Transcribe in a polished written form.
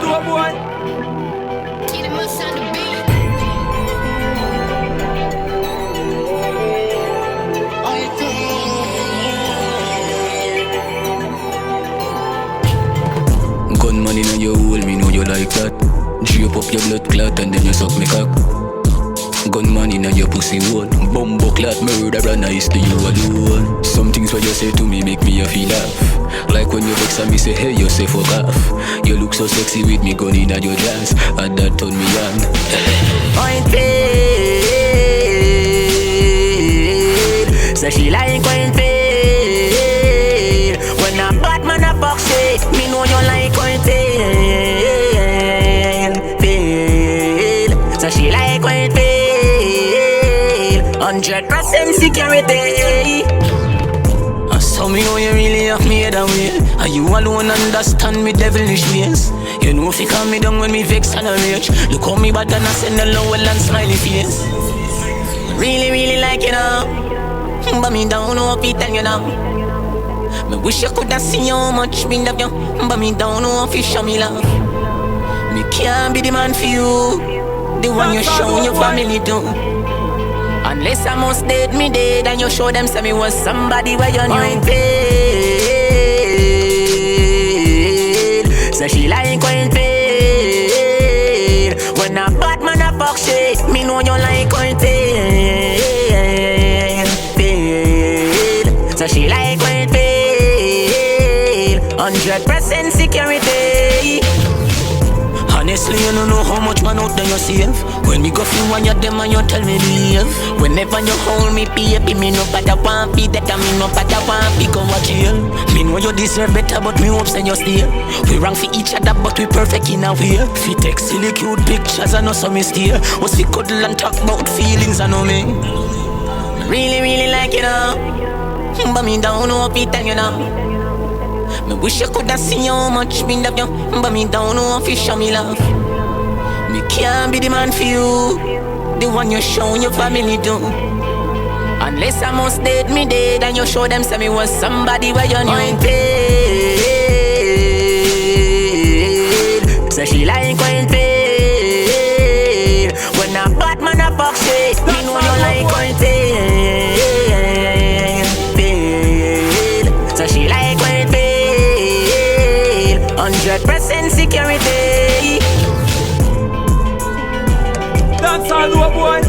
all do, boy. Get him us on the beat. Gunman in your hole, me know you like that. Drape up your blood clot and then you suck me cock. Gunman in your pussy hole. Bumbo clot murderer, nice to you alone. Some things what you say to me make me a feel laugh. Like when you vex and me say hey, you say fuck off. You look so sexy with me gun in your jazz, and that turn me on. Pointed. So she like pointed. When a bad man a fuck shit, me know you like pointed. So she like pointed. 100% security. So me know you really have me head away. And you alone understand me devilish ways. You know if you calm me down when me vex and a rage. Look how me bad and I send a low and smiley face. Really, really like you now. But me don't know if it tell you now. Me wish I could have seen you how much me love you. But me don't know if you show me love. Me can't be the man for you, the one you show your family to. Unless I must date me dead and you show them say me was somebody where you knew. So she like going paid. When a bad man a fuck shit, me know you like going paid. So she like going paid. 100% security. Honestly, you don't know how much man out there you save. When me go through one of them and you tell me believe. Whenever you hold me baby, me no better want be that and me no better want be go watch jail. Me know you deserve better but me hope say you stay. We wrong for each other but we perfect in a way. Fi take silly cute pictures and no so me stay. Was fi cuddle and talk about feelings and know me. Really, really like you now. But me don't know if it tell you now. Me wish I could have seen you how much me love you. But me don't know if you show me love. Me can't be the man for you, the one you show your family to. Unless I must date me dead and you show them say me was somebody where you knew. So she like going paid. When a bad man a fuck shit, me know you like going paid. So she like going paid. 100% security. That's all do, boy.